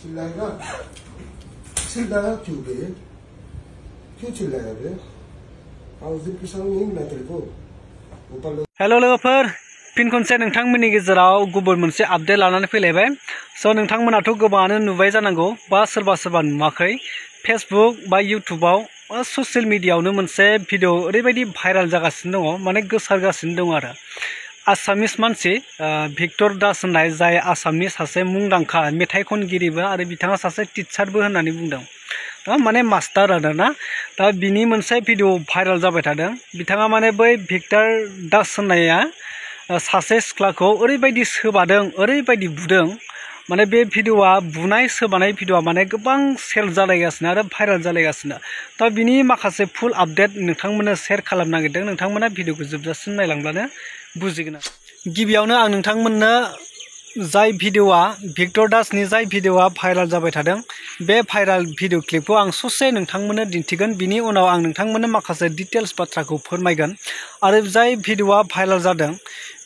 चिल्लाएगा चिल्लाया क्यों बे क्यों चिल्लाया बे आज दिन के सामने नहीं मिला तेरे को ऊपर हेलो लोगोफोर फिन खनसे नोंथांमोननि गेजेराव गुबुन मोनसे आपडेट लानानै फैलायबाय स' नोंथांमोनाथ' गोबाङानो नुबाय जानांगौ बा सोरबा नुवाखै फेसबुक बा इउट्युबाव ससियेल मिडियायावनो मोनसे भिडिअ ओरैबायदि भाइराल जागासिनो दङ माने गोसारगासिनो दङ आरो आसामिस मानसि भिक्टर दास होननाय जाय आसामनि सासे मुंदांखा मेथाइ खनगिरिबो आरो बिथाङा सासे टिचारबो होननानै बुंदों माने मास्टार आरोना दा बिनि मोनसे भिडिअ भाइराल जाबाय थादों बिथाङा माने बै भिक्टर दास होननाया सासे सिख्लाखौ ओरैबायदि सोबादों ओरैबायदि बुदों माने बे भिडिअआ बुनाय सोबानाय भिडिअआ माने गोबां सेल जालायगासिनो आरो भाइराल जालायगासिनो दा बिनि माखासे फुल आपडेट नोंथांमोननो शेयार खालामनो नागिरदों नोंथांमोना भिडिअखौ जोबजासिम नायलांब्लानो बुजिगोन गिबियावनो आं नोंथांमोननो जाय भिडिअआ भिक्टर दासनि जाय भिडिअआ भाइराल जाबाय थादों बे भाइराल भिडिअ क्लिपखौ आं ससे नोंथांमोननो दिन्थिगोन बिनि उनाव आं नोंथांमोननो माखासे डिटेल्स बाथ्राखौ फोरमायगोन आरो जाय भिडिअआ भाइराल जादों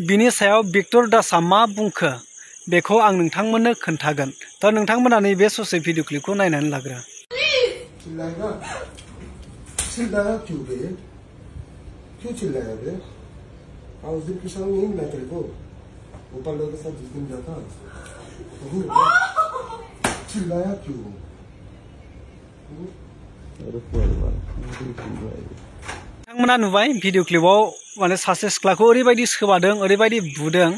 बिनि सायाव भिक्टर दासआ मा बुंखो बेखौ आं नोंथांमोननो खोन्थागोन दा नोंथांमोना नैबे ससे भिडिअ क्लिपखौ नायनानै लाग्रो चिल्लाएगा चिल्लाया क्यों बे क्यों चिल्लाया बे आज दिन के सामने नहीं मिला तेरे को ऊपर लोगों के साथ जिस दिन जाता चिल्लाया क्यों नोंथांमोना नुबाय भिडिअ क्लिपआव माने सासे सिख्लाखौ ओरैबायदि सोबादों ओरैबायदि बुदों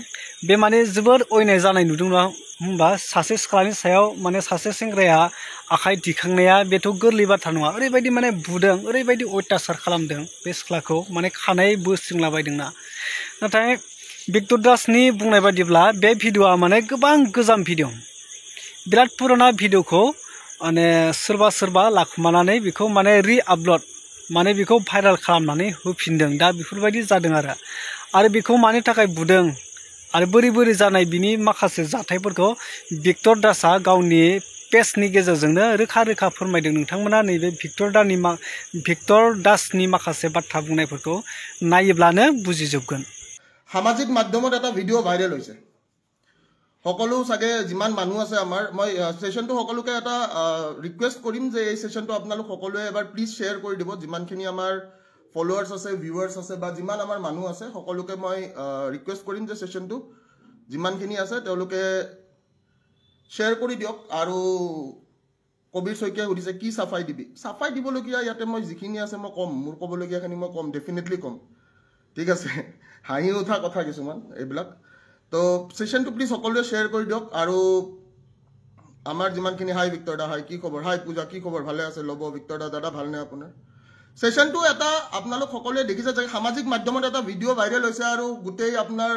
बे माने जोबोर अयनाय जानाय नुदों नङा होमबा सासे सिख्लानि सायाव माने सासे सेंग्राया आखाइ दिखांनाया बेथ' गोरलै बाथ्रा नङा ओरैबायदि माने बुदों ओरैबायदि अयथासार खालामदों बे सिख्लाखौ माने खानाय बोस्रिंलाबायदोंना नाथाय भिक्टर दासनि बुंनाय बादिब्ला बे भिडिअआ माने गोबां गोजाम भिडिअ बिराद पुराना भिडिअखौ माने सोरबा लाखुमानानै बेखौ माने रि-आपल'ड माने बेखौ भाइराल खालामनानै होफिनदों दा बेफोरबायदि जादों आरो बेखौ मानि थाखाय बुदों आरो बोरै जानाय बिनि माखासे जाथायफोरखौ भिक्टर दासआ गावनि पेजनि गेजेरजोंनो रोखा फोरमायदों नोंथांमोना नैबे भिक्टर दासनि माखासे बाथ्रा बुंनायफोरखौ नायोब्लानो बुजिजोबगोन সামাজিক মাধ্যমত এটা ভিডিঅ' ভাইৰেল হৈছে সকলো সাগে যিমান মানুহ আছে আমাৰ মই সেশনটো সকলোকে এটা ৰিকুৱেষ্ট কৰিম যে এই সেশনটো আপোনালোক সকলোৱে এবাৰ প্লিজ শ্বেয়াৰ কৰি দিব যিমানখিনি আমাৰ ফলোৱাৰ্ছ আছে ভিউৱাৰ্ছ আছে বা যিমান আমাৰ মানুহ আছে সকলোকে মই ৰিকুৱেষ্ট কৰিম যে সেশনটো যিমানখিনি আছে তেওঁলোকে শ্বেয়াৰ কৰি দিয়ক আৰু কবিৰ শইকীয়াই সুধিছে কি সাফাই দিবি সাফাই দিবলগীয়া ইয়াতে মই যিখিনি আছে মই কম মোৰ ক'বলগীয়াখিনি মই কম ডেফিনেটলি কম ঠিক আছে হাঁহি উঠা কথা কিছুমান এইবিলাক তো সেশনটো প্লিজ সকলোৱে শ্বেয়াৰ কৰি দিয়ক আৰু আমাৰ যিমানখিনি হাই ভিক্টৰ দা হাই কি খবৰ হাই পূজা কি খবৰ ভালে আছে ল'ব ভিক্টৰ দা দাদা ভালনে আপোনাৰ সেশনটো এটা আপোনালোক সকলোৱে দেখিছে যে সামাজিক মাধ্যমত এটা ভিডিঅ' ভাইৰেল হৈছে আৰু গোটেই আপোনাৰ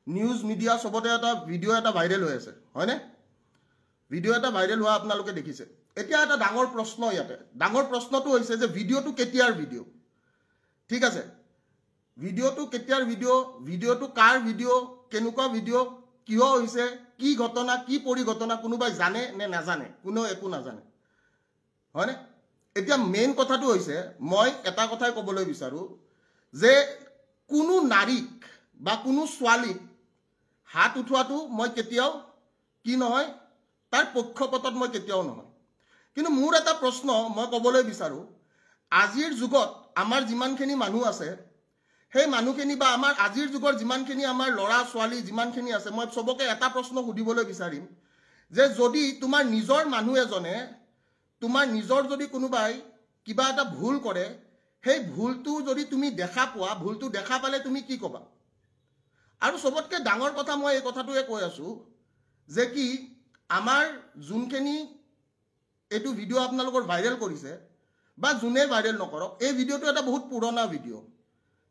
নিউজ মিডিয়া সবতে এটা ভিডিঅ' এটা ভাইৰেল হৈ আছে হয়নে ভিডিঅ' এটা ভাইৰেল হোৱা আপোনালোকে দেখিছে এতিয়া এটা ডাঙৰ প্ৰশ্ন ইয়াতে ডাঙৰ প্ৰশ্নটো হৈছে যে ভিডিঅ'টো কেতিয়াৰ ভিডিঅ' ঠিক আছে ভিডিঅ'টো কেতিয়াৰ ভিডিঅ'টো কাৰ ভিডিঅ' কেনেকুৱা ভিডিঅ' কিয় হৈছে কি ঘটনা কি পৰিঘটনা কোনোবাই জানে নে নাজানে কোনেও একো নাজানে হয়নে এতিয়া মেইন কথাটো হৈছে মই এটা কথাই ক'বলৈ বিচাৰোঁ যে কোনো নাৰীক বা কোনো ছোৱালীক হাত উঠোৱাটো মই কেতিয়াও কি নহয় তাৰ পক্ষপাতত মই কেতিয়াও নহয় কিন্তু মোৰ এটা প্ৰশ্ন মই ক'বলৈ বিচাৰোঁ আজিৰ যুগত আমাৰ যিমানখিনি মানুহ আছে সেই মানুহখিনি বা আমাৰ আজিৰ যুগৰ যিমানখিনি আমাৰ ল'ৰা ছোৱালী যিমানখিনি আছে মই সবকে এটা প্ৰশ্ন সুধিবলৈ বিচাৰিম যে যদি তোমাৰ নিজৰ মানুহ এজনে তোমাৰ নিজৰ যদি কোনোবাই কিবা এটা ভুল কৰে সেই ভুলটো যদি তুমি দেখা পোৱা ভুলটো দেখা পালে তুমি কি ক'বা আৰু সবতকৈ ডাঙৰ কথা মই এই কথাটোৱে কৈ আছোঁ যে কি আমাৰ যোনখিনি এইটো ভিডিঅ' আপোনালোকৰ ভাইৰেল কৰিছে বা যোনে ভাইৰেল নকৰক এই ভিডিঅ'টো এটা বহুত পুৰণা ভিডিঅ'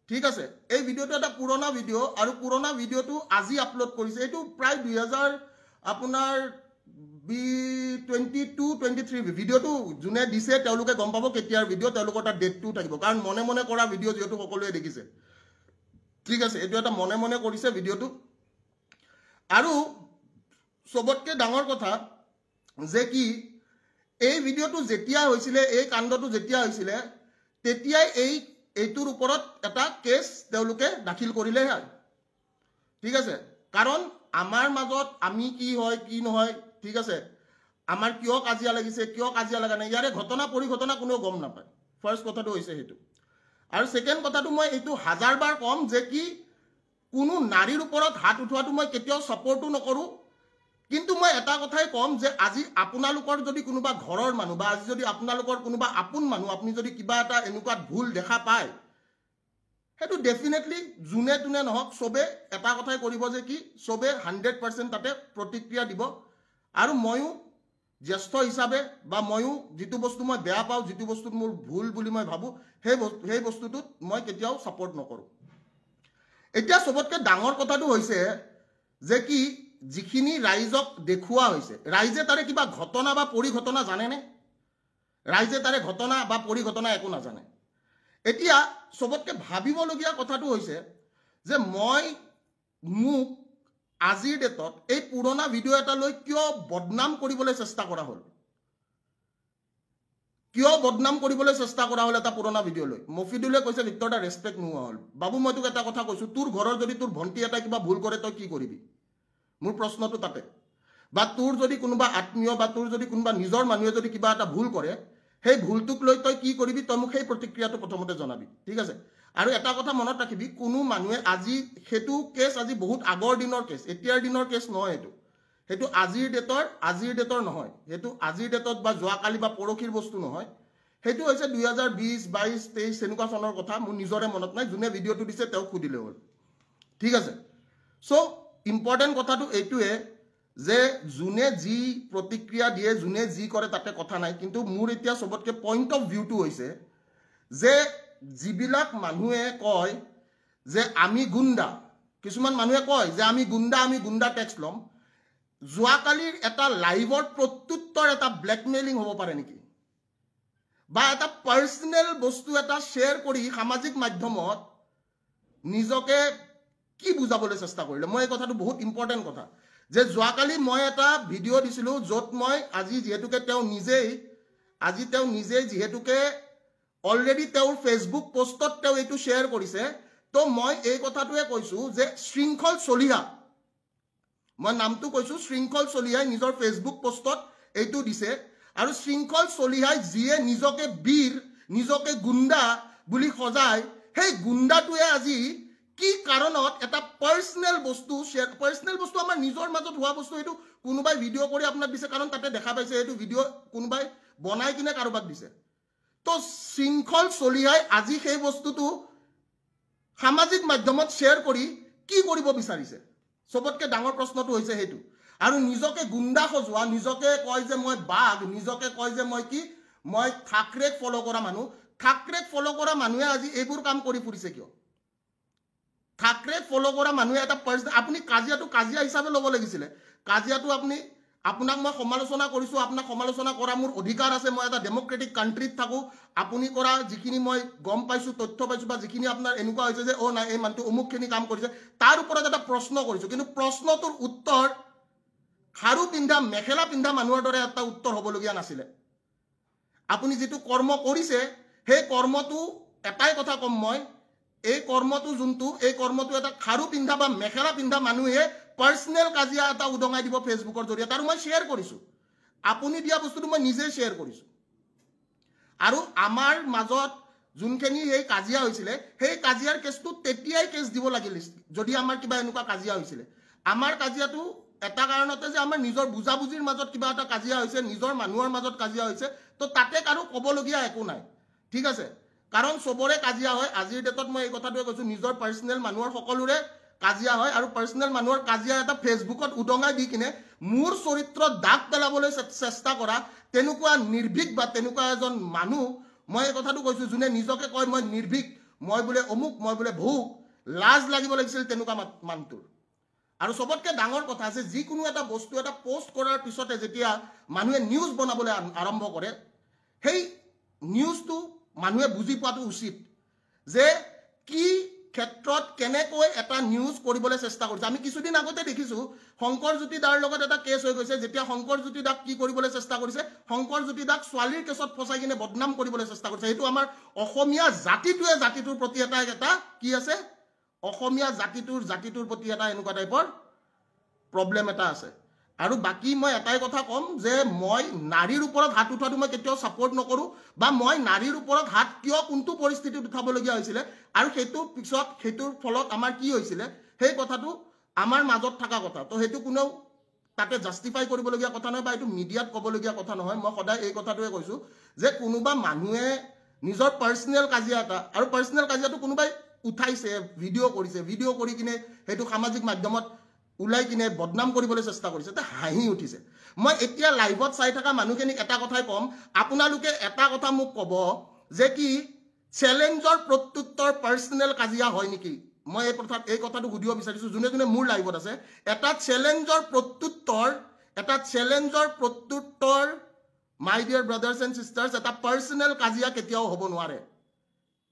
ঠিক আছে এই ভিডিঅ'টো এটা পুৰণা ভিডিঅ' আৰু পুৰণা ভিডিঅ'টো আজি আপলোড কৰিছে এইটো প্ৰায় 2000 আপোনাৰ 22-23 ভিডিঅ'টো যোনে দিছে তেওঁলোকে গম পাব কেতিয়াৰ ভিডিঅ' তেওঁলোকৰ এটা ডেটটো থাকিব কাৰণ মনে কৰা ভিডিঅ' যিহেতু সকলোৱে দেখিছে ঠিক আছে এইটো এটা মনে কৰিছে ভিডিঅ'টো আৰু সবতকৈ ডাঙৰ কথা যে কি এই ভিডিঅ'টো যেতিয়া হৈছিলে এই কাণ্ডটো যেতিয়া হৈছিলে তেতিয়াই এইটোৰ ওপৰত এটা কেছ তেওঁলোকে দাখিল কৰিলে ঠিক আছে কাৰণ আমাৰ মাজত আমি কি হয় কি নহয় ঠিক আছে আমাৰ কিয় কাজিয়া লাগিছে কিয় কাজিয়া লাগা নাই ইয়াৰে ঘটনা পৰিঘটনা কোনেও গম নাপায় ফাৰ্ষ্ট কথাটো হৈছে সেইটো আৰু সেকেন্ড কথাটো মই এইটো হাজাৰবাৰ কম যে কি কোনো নাৰীৰ ওপৰত হাত উঠোৱাটো মই কেতিয়াও সাপোৰ্টও নকৰো কিন্তু মই এটা কথাই কম যে আজি আপোনালোকৰ যদি কোনোবা ঘৰৰ মানুহ বা আজি যদি আপোনালোকৰ কোনোবা আপোন মানুহ আপুনি যদি কিবা এটা এনেকুৱা ভুল দেখা পায় হেতু ডেফিনেটলি জুনে তুনে নহক সবে এটা কথাই কৰিব যে কি সবে 100% তাতে প্ৰতিক্ৰিয়া দিব আৰু ময়ো জ্যেষ্ঠ হিচাপে বা ময়ো যেটো বস্তু মই বেয়া পাওঁ যেটো বস্তুত মোৰ ভুল বুলি মই ভাবো সেই বস্তুটোত মই কেতিয়াও সাপোৰ্ট নকৰো এতিয়া সবতকে ডাঙৰ কথাটো হৈছে যে কি যিখিনি ৰাইজক দেখুৱা হৈছে ৰাইজে তাৰে কিবা ঘটনা বা পৰিঘটনা জানে নে ৰাইজে তাৰে ঘটনা বা পৰিঘটনা একো নাজানে এতিয়া সবতকে ভাবিবলগীয়া কথাটো হৈছে যে মই মোক আজিৰ ডেটত এই পুৰণা ভিডিও এটা লৈ কিয় বদনাম কৰিবলৈ চেষ্টা কৰা হ'ল কিয় বদনাম কৰিবলৈ চেষ্টা কৰা হ'ল এটা পুৰণা ভিডিও লৈ মফিদুলে কৈছে ভিক্টৰ দা ৰেসপেক্ট নোহোৱা হ'ল বাবু মই তোক এটা কথা কৈছো তোৰ ঘৰৰ যদি তোৰ ভন্টি এটা কিবা ভুল কৰে তই কি কৰিবি মোৰ প্ৰশ্নটো তাতে বা তোৰ যদি কোনোবা আত্মীয় বা তোৰ যদি কোনোবা নিজৰ মানুহে যদি কিবা এটা ভুল কৰে সেই ভুলটোক লৈ তই কি কৰিবি তই মোক সেই প্ৰতিক্ৰিয়াটো প্ৰথমতে জনাবি ঠিক আছে আৰু এটা কথা মনত ৰাখিবি কোনো মানুহে আজি হেতু কেছ আজি বহুত আগৰ দিনৰ কেছ এতিয়াৰ দিনৰ কেছ নহয় হেতু আজিৰ ডেটৰ নহয় হেতু আজিৰ ডেটত বা যোৱাকালি বা পৰখিৰ বস্তু নহয় হেতু হৈছে 2020 22 23 এনেকুৱা চনৰ কথা মোৰ নিজৰে মনত নাই যোনে ভিডিওটো দিছে তেওঁ খুদিলে হ'ল ঠিক আছে সো ইম্পৰ্টেন্ট কথাটো এইটোৱে যে যোনে যি প্ৰতিক্ৰিয়া দিয়ে যোনে যি কৰে তাতে কথা নাই কিন্তু মোৰ এতিয়া সবতকে পইণ্ট অফ ভিউটো হৈছে যে যিবিলাক মানুহে কয় যে আমি গুণ্ডা কিছুমান মানুহে কয় যে আমি গুণ্ডা টেক্স লম যোৱাকালিৰ এটা লাইভৰ প্ৰত্যুত্তৰ এটা ব্লেকমেইলিং হ'ব পাৰে নেকি বা এটা পাৰ্সোনেল বস্তু এটা শেয়াৰ কৰি সামাজিক মাধ্যমত নিজকে কি বুজাবলৈ চেষ্টা কৰিলে মই এই কথাটো বহুত ইম্পৰ্টেন্ট কথা যে যোৱাকালি মই এটা ভিডিও দিছিলো যত মই আজি যেহেতুকে তেওঁ নিজেই যেহেতুকে অলৰেডি তেওঁৰ ফেসবুক পোষ্টত তেওঁ এইটো শেয়াৰ কৰিছে তো মই এই কথাটোৱে কৈছো যে শৃংখল চলিহা মই নামটো কৈছো শৃংখল চলিহাই নিজৰ ফেসবুক পোষ্টত এইটো দিছে আৰু শৃংখল চলিহাই যিয়ে নিজকে বীৰ নিজকে গুণ্ডা বুলি সজায় সেই গুণ্ডাটোৱে আজি কি কাৰণত এটা পাৰ্সোনেল বস্তু আমাৰ নিজৰ মাজত হোৱা বস্তু এইটো কোনোবাই ভিডিও কৰি আপোনাক দিছে কাৰণ তাতে দেখা পাইছে এইটো ভিডিও কোনোবাই বনাই কিনে কাৰোবাক দিছে তো শৃংখল চলিহাই আজি সেই বস্তুটো সামাজিক মাধ্যমত শেয়াৰ কৰি কি কৰিব বিচাৰিছে সবতকে ডাঙৰ প্ৰশ্নটো হৈছে হেতু আৰু নিজকে গুণ্ডা সজোৱা নিজকে কয় যে মই বাঘ নিজকে কয় যে মই কি মই ঠাকৰেক ফলো কৰা মানুহে আজি এইবোৰ কাম কৰি ফুৰিছে কিয় ঠাকৰেক ফলো কৰা মানুহে এটা আপুনি কাজিয়া হিচাপে ল'ব লাগিছিলে কাজিয়াটো আপোনাক মই সমালোচনা কৰিছো আপোনাক সমালোচনা কৰা মোৰ অধিকাৰ আছে মই এটা ডেমক্ৰেটিক কান্ট্ৰীত থাকো আপুনি কৰা যিখিনি মই গম পাইছো তথ্য পাইছো বা যিখিনি আপোনাৰ এনেকুৱা হৈছে যে নাই এই মানুহটো অমুকখিনি কাম কৰিছে তাৰ ওপৰত এটা প্ৰশ্ন কৰিছো কিন্তু প্ৰশ্নটোৰ উত্তৰ খাৰু পিন্ধা মেখেলা পিন্ধা মানুহৰ দৰে এটা উত্তৰ হ'বলগীয়া নাছিলে আপুনি যেটো কৰ্ম কৰিছে সেই কৰ্মটো এটাই কথা কম মই এই কৰ্মটো এটা খাৰু পিন্ধা বা মেখেলা পিন্ধা মানুহে পাৰ্সোনেল কাজিয়া এটা উদঙাই দিব ফেসবুকৰ জৰিয়তে আৰু মই শেয়াৰ কৰিছো আপুনি দিয়া বস্তুটো মই নিজে শেয়াৰ কৰিছো আৰু আমাৰ মাজত যোনখিনি এই কাজিয়া হৈছিলে সেই কাজিয়াৰ কেছটো তেতিয়াই কেছ দিব লাগিল যদি আমাৰ কিবা এনেকুৱা কাজিয়া হৈছিলে আমাৰ কাজিয়াটো এটা কাৰণতে যে আমাৰ নিজৰ বুজাবুজিৰ মাজত কিবা এটা কাজিয়া হৈছে নিজৰ মানুহৰ মাজত কাজিয়া হৈছে তো তাতে কাৰো ক'বলগীয়া একো নাই ঠিক আছে কাৰণ সবৰে কাজিয়া হয় আজিৰ ডেটত মই এই কথাটোৱে কৈছো নিজৰ পাৰ্সোনেল মানুহৰ সকলোৰে কাজিয়া হয় আৰু পাৰ্সোনেল মানুহৰ কাজিয়া এটা ফেসবুকত উদঙাই দি কিনে মোৰ চৰিত্ৰত দাগ পেলাবলৈ চেষ্টা কৰা তেনেকুৱা নিৰ্ভীক বা তেনেকুৱা এজন মানুহ মই এই কথাটো কৈছো যোনে নিজকে কয় মই নিৰ্ভীক মই বোলে অমুক মই বোলে ভুক লাজ লাগিব লাগিছিল তেনেকুৱা মানুহটোৰ আৰু সবতকে ডাঙৰ কথা আছে যিকোনো এটা বস্তু এটা পোষ্ট কৰাৰ পিছতে যেতিয়া মানুহে নিউজ বনাবলৈ আৰম্ভ কৰে সেই নিউজটো মানুহে বুজি পোৱাটো উচিত যে কি ক্ষেত্ৰত কেনেকৈ এটা নিউজ কৰিবলৈ চেষ্টা কৰিছে আমি কিছুদিন আগতে দেখিছো শংকৰজ্যোতি দাৰ লগত এটা কেছ হৈ গৈছে যেতিয়া শংকৰজ্যোতি দাক কি কৰিবলৈ চেষ্টা কৰিছে শংকৰজ্যোতি দাক ছোৱালীৰ কেছত ফসাই কিনে বদনাম কৰিবলৈ চেষ্টা কৰিছে এইটো আমাৰ অসমীয়া জাতিটোৰ প্ৰতি এটা কি আছে অসমীয়া জাতিটোৰ প্ৰতি এটা এনেকুৱা টাইপৰ প্ৰবলেম এটা আছে আৰু বাকি মই এটাই কথা কম যে মই নাৰীৰ ওপৰত হাত উঠাটো মই কেতিয়াও সাপোৰ্ট নকৰো বা মই নাৰীৰ ওপৰত হাত কিয় কোনটো পৰিস্থিতিত উঠাবলগীয়া হৈছিল আৰু সেইটো পিছত সেইটোৰ ফলত আমাৰ কি হৈছিল সেই কথাটো আমাৰ মাজত থকা কথা তো সেইটো কোনো তাতে জাস্টিফাই কৰিবলগীয়া কথা নহয় বা এইটো মিডিয়াত ক'বলগীয়া কথা নহয় মই সদায় এই কথাটোৱে কৈছো যে কোনোবা মানুহে নিজৰ পাৰ্সোনেল কাজিয়া এটা আৰু পাৰ্সোনেল কাজিয়াটো কোনোবাই উঠাইছে ভিডিঅ' কৰি কিনে সেইটো সামাজিক মাধ্যমত উলাই কিনে বদনাম কৰিবলৈ চেষ্টা কৰিছে তে হাঁহি উঠিছে মই এতিয়া লাইভত চাই থকা মানুহখিনিক এটা কথাই কম আপোনালোকে এটা কথা মোক ক'ব যে কি চ্যালেঞ্জৰ প্ৰত্যুত্তৰ পাৰ্সোনেল কাজিয়া হয় নেকি মই এই কথাটো সুধিব বিচাৰিছো যোনে যোনে মোৰ লাইভত আছে এটা চ্যালেঞ্জৰ প্ৰত্যুত্তৰ মাই ডিয়াৰ ব্ৰাদাৰ্স এণ্ড সিস্টাৰ্স এটা পাৰ্সোনেল কাজিয়া কেতিয়াও হ'ব নোৱাৰে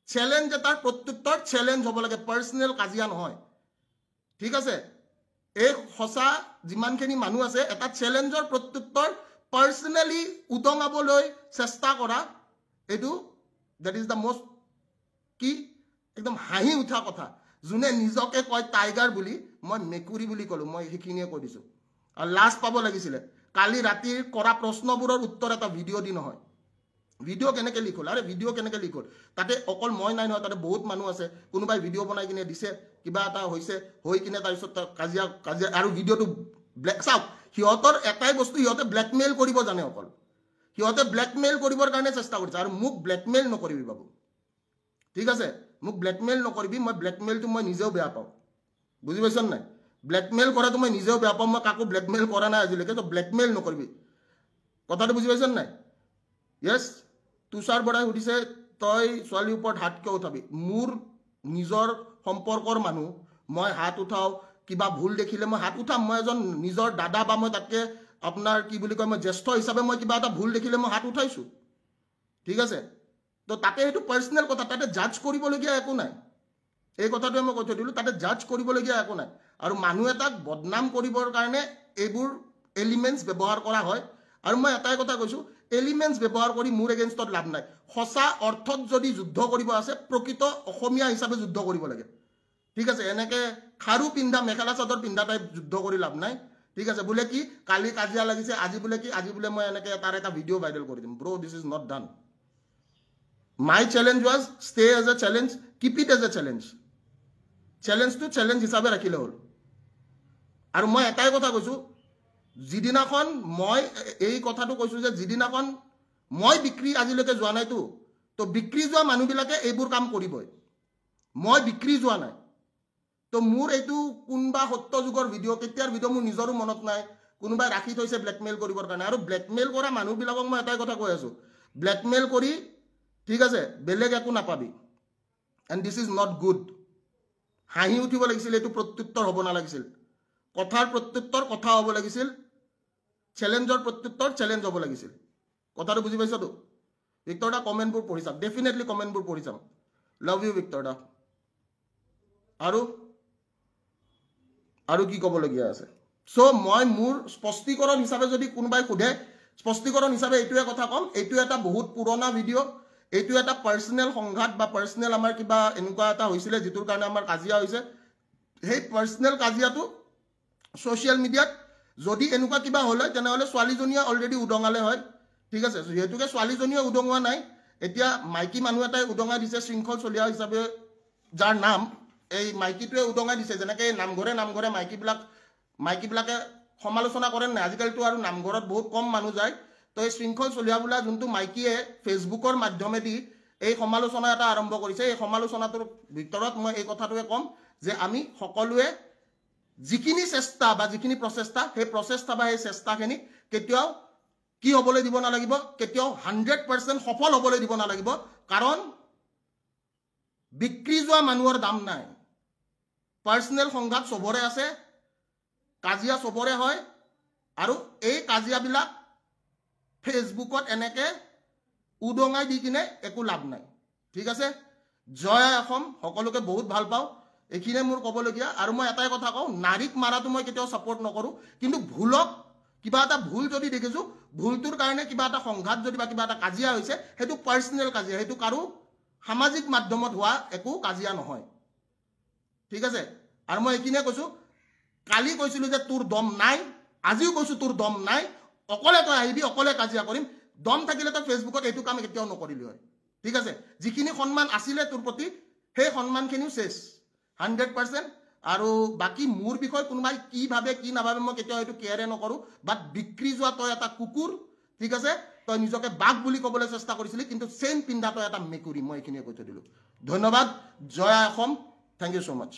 চ্যালেঞ্জ এটাৰ প্ৰত্যুত্তৰ চ্যালেঞ্জ হ'ব লাগে পাৰ্সোনেল কাজিয়া নহয় ঠিক আছে এই হসা যিমানখিনি মানুহ আছে এটা চ্যালেঞ্জৰ প্ৰত্যুত্তৰ পাৰ্সোনেলি উদঙাবলৈ চেষ্টা কৰা এটো দ্যাট ইজ দা মোস্ট কি একদম হাঁহি উঠা কথা যোনে নিজকে কয় টাইগাৰ বুলি মই মেকুৰী বুলি কলো মই হেখিনিয়ে কৈ দিছো আৰু লাষ্ট পাব লাগিছিল কালি ৰাতি কৰা প্ৰশ্নবোৰৰ উত্তৰ এটা ভিডিঅ' দি নহয় ভিডিঅ' কেনেকৈ লিখ হ'ল আৰে ভিডিঅ' কেনেকৈ লিখ হ'ল তাতে অকল মই নাই নহয় তাতে বহুত মানুহ আছে কোনোবাই ভিডিঅ' বনাই কিনে দিছে কিবা এটা হৈছে হৈ কিনে তাৰপিছত কাজিয়া আৰু ভিডিঅ'টো ব্লেক চাওক সিহঁতৰ এটাই বস্তু সিহঁতে ব্লেকমেইল কৰিব জানে অকল সিহঁতে ব্লেকমেইল কৰিবৰ কাৰণে চেষ্টা কৰিছে আৰু মোক ব্লেকমেইল নকৰিবি বাবু ঠিক আছে মোক ব্লেকমেইল নকৰিবি মই ব্লেকমেইলটো মই নিজেও বেয়া পাওঁ বুজি পাইছন নাই ব্লেকমেইল কৰাটো মই নিজেও বেয়া পাওঁ মই কাকো ব্লেকমেইল কৰা নাই আজিলৈকে তো ব্লেকমেইল নকৰিবি কথাটো বুজি পাইছন নাই ইয়েছ তুষাৰ বৰাই সুধিছে তই ছোৱালীৰ ওপৰত হাত কিয় উঠাবি মোৰ নিজৰ সম্পৰ্কৰ মানুহ মই হাত উঠাও কিবা ভুল দেখিলে মই হাত উঠাম মই এজন নিজৰ দাদা বা মই তাতকে আপোনাৰ কি বুলি কয় মই জ্যেষ্ঠ হিচাপে মই কিবা এটা ভুল দেখিলে মই হাত উঠাইছো ঠিক আছে তো তাতে সেইটো পাৰ্সোনেল কথা তাতে জাজ কৰিবলগীয়া একো নাই এই কথাটোৱে মই কৈ থৈ দিলোঁ তাতে জাজ কৰিবলগীয়া একো নাই আৰু মানুহ এটাক বদনাম কৰিবৰ কাৰণে এইবোৰ এলিমেণ্টছ ব্যৱহাৰ কৰা হয় আৰু মই এটাই কথা কৈছোঁ এলিমেণ্টছ ব্যৱহাৰ কৰি মোৰ এগেইনষ্টত লাভ নাই সঁচা অৰ্থত যদি যুদ্ধ কৰিব আছে প্ৰকৃত অসমীয়া হিচাপে যুদ্ধ কৰিব লাগে ঠিক আছে এনেকৈ খাৰু পিন্ধা মেখেলা চাদৰ পিন্ধা টাইপ যুদ্ধ কৰি লাভ নাই ঠিক আছে বোলে কি কালি কাজিয়া লাগিছে আজি বোলে মই এনেকৈ তাৰ এটা ভিডিঅ' ভাইৰেল কৰি দিম bro this is not done my challenge was stay as a challenge keep it as a চেলেঞ্জটো চেলেঞ্জ হিচাপে ৰাখিলে হ'ল আৰু মই এটাই কথা কৈছোঁ যিদিনাখন মই এই কথাটো কৈছোঁ যে যিদিনাখন মই বিক্ৰী আজিলৈকে যোৱা নাইতো তো বিক্ৰী যোৱা মানুহবিলাকে এইবোৰ কাম কৰিবই মই বিক্ৰী যোৱা নাই তো মোৰ এইটো কোনবা সত্য যুগৰ ভিডিঅ' কেতিয়াৰ ভিডিঅ' মোৰ নিজৰো মনত নাই কোনোবাই ৰাখি থৈছে ব্লেকমেইল কৰিবৰ কাৰণে আৰু ব্লেকমেইল কৰা মানুহবিলাকক মই এটাই কথা কৈ আছোঁ ব্লেকমেইল কৰি ঠিক আছে বেলেগ একো নাপাবি and this is not good হাঁহি উঠিব লাগিছিল এইটো প্ৰত্যুত্তৰ হ'ব নালাগিছিল কথাৰ প্ৰত্যুত্তৰ কথা হ'ব লাগিছিল চ্যালেঞ্জৰ প্ৰত্যুত্তৰ চ্যালেঞ্জ হ'ব লাগিছিল কথাটো বুজি পাইছতো ভিক্টৰ দা কমেণ্টবোৰ পঢ়ি চাম ডেফিনেটলি কমেণ্টবোৰ পঢ়ি চাম লাভ ইউ ভিক্টৰ দা আৰু কি ক'বলগীয়া আছে চ' মই মোৰ স্পষ্টীকৰণ হিচাপে যদি কোনোবাই সোধে স্পষ্টীকৰণ হিচাপে এইটোৱে কথা ক'ম এইটো এটা বহুত পুৰণা ভিডিঅ' এইটো এটা পাৰ্সোনেল সংঘাত বা পাৰ্সোনেল আমাৰ কিবা এনেকুৱা এটা হৈছিলে যিটোৰ কাৰণে আমাৰ কাজিয়া হৈছে সেই পাৰ্সোনেল কাজিয়াটো ছ'চিয়েল মিডিয়াত যদি এনেকুৱা কিবা হ'লে তেনেহ'লে ছোৱালীজনীয়ে অলৰেডি উদঙালে হয় ঠিক আছে যিহেতুকে ছোৱালীজনীয়ে উদঙোৱা নাই এতিয়া মাইকী মানুহ এটাই উদঙাই দিছে শৃংখল চলিয়া হিচাপে যাৰ নাম এই মাইকীটোৱে উদঙাই দিছে যেনেকৈ নামঘৰে মাইকীবিলাকে সমালোচনা কৰে নাই আজিকালিতো আৰু নামঘৰত বহুত কম মানুহ যায় তো এই শৃংখল চলিয়া বোলা যোনটো মাইকীয়ে ফেচবুকৰ মাধ্যমেদি এই সমালোচনা এটা আৰম্ভ কৰিছে এই সমালোচনাটোৰ ভিতৰত মই এই কথাটোৱে ক'ম যে আমি সকলোৱে যিখিনি চেষ্টা বা যিখিনি প্ৰচেষ্টা সেই প্ৰচেষ্টা বা সেই চেষ্টাখিনি কেতিয়াও কি হ'বলৈ দিব নালাগিব কেতিয়াও 100% সফল হ'বলৈ দিব নালাগিব কাৰণ বিক্ৰী যোৱা মানুহৰ দাম নাই পাৰ্সোনেল সংঘাত চবৰে আছে কাজিয়া চবৰে হয় আৰু এই কাজিয়াবিলাক ফেচবুকত এনেকৈ উদঙাই দি কিনে একো লাভ নাই ঠিক আছে জয় অসম সকলোকে বহুত ভাল পাওঁ এইখিনিয়ে মোৰ ক'বলগীয়া আৰু মই এটাই কথা কওঁ নাৰীক মাৰাটো মই কেতিয়াও ছাপোৰ্ট নকৰোঁ কিন্তু ভুলক কিবা এটা ভুল যদি দেখিছোঁ ভুলটোৰ কাৰণে কিবা এটা সংঘাত যদি বা কিবা এটা কাজিয়া হৈছে সেইটো পাৰ্সোনেল কাজিয়া সেইটো কাৰো সামাজিক মাধ্যমত হোৱা একো কাজিয়া নহয় ঠিক আছে আৰু মই এইখিনিয়ে কৈছোঁ কালি কৈছিলোঁ যে তোৰ দম নাই আজিও কৈছোঁ তোৰ দম নাই অকলে তই আহিবি অকলে কাজিয়া কৰিম দম থাকিলে তই ফেচবুকত এইটো কাম কেতিয়াও নকৰিলি হয় ঠিক আছে যিখিনি সন্মান আছিলে তোৰ প্ৰতি সেই সন্মানখিনিও চেছ 100% আৰু বাকি মোৰ বিষয় কোনোবাই কি ভাবে কি নাভাবে মই কেতিয়াও এইটো কেয়াৰে নকৰোঁ বাট বিক্ৰী যোৱা তই এটা কুকুৰ ঠিক আছে তই নিজকে বাঘ বুলি ক'বলৈ চেষ্টা কৰিছিলি কিন্তু চেইন পিন্ধা তই এটা মেকুৰী মই এইখিনিয়ে কৈ থৈ দিলোঁ ধন্যবাদ জয় Assam thank you so much